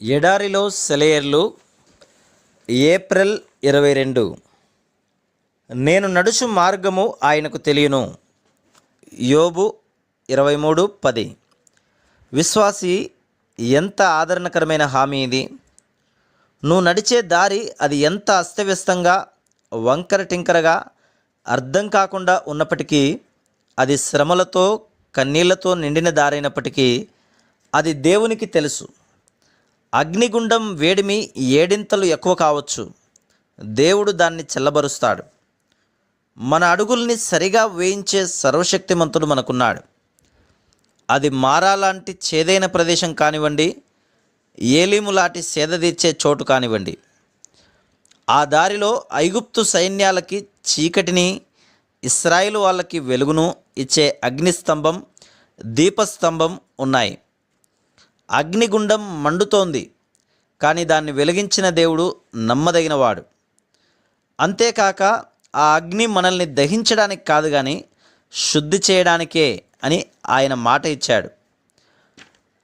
ఎడారిలో సెలయేర్లు. ఏప్రిల్ 22. నేను నడుచు మార్గము ఆయనకు తెలియను. యోబు 23:10. విశ్వాసి, ఎంత ఆదరణకరమైన హామీ ఇది! నువ్వు నడిచే దారి అది ఎంత అస్తవ్యస్తంగా, వంకర టింకరగా, అర్థం కాకుండా ఉన్నప్పటికీ, అది శ్రమలతో కన్నీళ్లతో నిండిన దారైనప్పటికీ అది దేవునికి తెలుసు. అగ్నిగుండం వేడిమి ఏడింతలు ఎక్కువ కావచ్చు, దేవుడు దాన్ని చల్లబరుస్తాడు. మన అడుగుల్ని సరిగా వేయించే సర్వశక్తిమంతుడు మనకున్నాడు. అది మారా లాంటి చేదైన ప్రదేశం కానివ్వండి, ఏలీము లాంటి సేదతీర్చే చోటు కానివ్వండి. ఆ దారిలో ఐగుప్తు సైన్యాలకి చీకటిని, ఇశ్రాయేలు వాళ్ళకి వెలుగును ఇచ్చే అగ్నిస్తంభం, దీపస్తంభం ఉన్నాయి. అగ్నిగుండం మండుతోంది, కానీ దాన్ని వెలిగించిన దేవుడు నమ్మదగినవాడు. అంతేకాక ఆ అగ్ని మనల్ని దహించడానికి కాదు కానీ శుద్ధి చేయడానికే అని ఆయన మాట ఇచ్చాడు.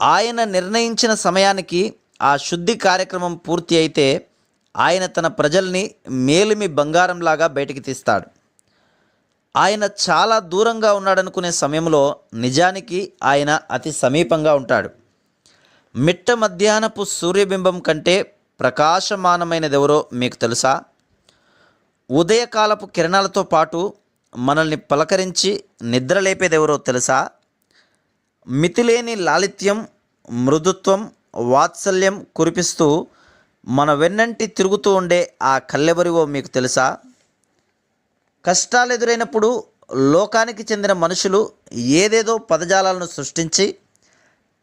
ఆయన నిర్ణయించిన సమయానికి ఆ శుద్ధి కార్యక్రమం పూర్తి అయితే ఆయన తన ప్రజల్ని మేలిమి బంగారంలాగా బయటికి తీస్తాడు. ఆయన చాలా దూరంగా ఉన్నాడనుకునే సమయంలో నిజానికి ఆయన అతి సమీపంగా ఉంటాడు. మిట్ట మధ్యాహ్నపు సూర్యబింబం కంటే ప్రకాశమానమైనదెవరో మీకు తెలుసా? ఉదయకాలపు కిరణాలతో పాటు మనల్ని పలకరించి నిద్రలేపేదెవరో తెలుసా? మితిలేని లాలిత్యం, మృదుత్వం, వాత్సల్యం కురిపిస్తూ మన వెన్నంటి తిరుగుతూ ఉండే ఆ కళ్ళెవరివో మీకు తెలుసా? కష్టాలు ఎదురైనప్పుడు లోకానికి చెందిన మనుషులు ఏదేదో పదజాలాలను సృష్టించి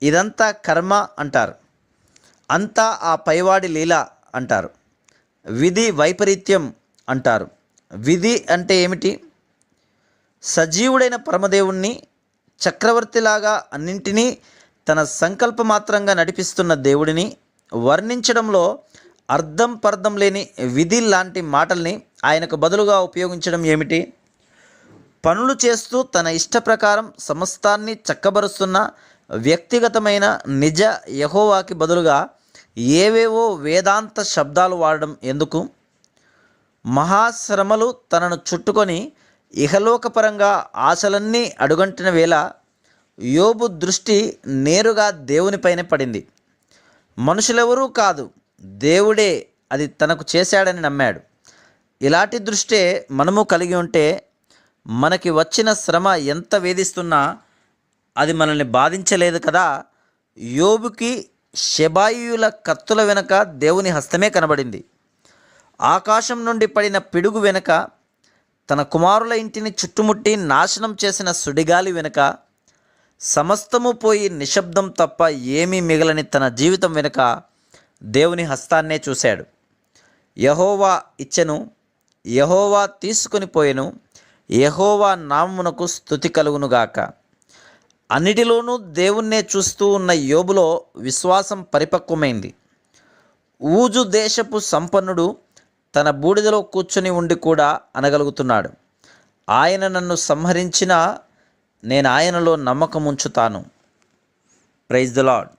ఇదంతా కర్మ అంటారు, అంతా ఆ పైవాడి లీల అంటారు, విధి వైపరీత్యం అంటారు. విధి అంటే ఏమిటి? సజీవుడైన పరమదేవుణ్ణి, చక్రవర్తిలాగా అన్నింటినీ తన సంకల్పమాత్రంగా నడిపిస్తున్న దేవుడిని వర్ణించడంలో అర్థం పర్థం లేని విధి లాంటి మాటల్ని ఆయనకు బదులుగా ఉపయోగించడం ఏమిటి? పనులు చేస్తూ తన ఇష్ట ప్రకారం సమస్తాన్ని చక్కబరుస్తున్న వ్యక్తిగతమైన నిజ యెహోవాకి బదులుగా ఏవేవో వేదాంత శబ్దాలు వాడడం ఎందుకు? మహాశ్రమలు తనను చుట్టుకొని ఇహలోకపరంగా ఆశలన్నీ అడుగంటిన వేళ యోబు దృష్టి నేరుగా దేవునిపైనే పడింది. మనుషులెవరూ కాదు, దేవుడే అది తనకు చేశాడని నమ్మాడు. ఇలాంటి దృష్టే మనము కలిగి ఉంటే మనకి వచ్చిన శ్రమ ఎంత వేధిస్తున్నా అది మనల్ని బాధించలేదు కదా. యోబుకి షెబాయియుల కత్తుల వెనక దేవుని హస్తమే కనబడింది. ఆకాశం నుండి పడిన పిడుగు వెనుక, తన కుమారుల ఇంటిని చుట్టుముట్టి నాశనం చేసిన సుడిగాలి వెనుక, సమస్తము పోయి నిశ్శబ్దం తప్ప ఏమీ మిగలని తన జీవితం వెనుక దేవుని హస్తాన్నే చూశాడు. యెహోవా ఇచ్చెను, యెహోవా తీసుకొని పోయెను, యెహోవా నామమునకు స్తుతి కలుగునుగాక. అన్నిటిలోనూ దేవుణ్ణే చూస్తూ ఉన్న యోబులో విశ్వాసం పరిపక్వమైంది. ఊజు దేశపు సంపన్నుడు తన బూడిదలో కూర్చొని ఉండి కూడా అనగలుగుతున్నాడు, ఆయన నన్ను సంహరించినా నేను ఆయనలో నమ్మకం ఉంచుతాను. Praise the lord.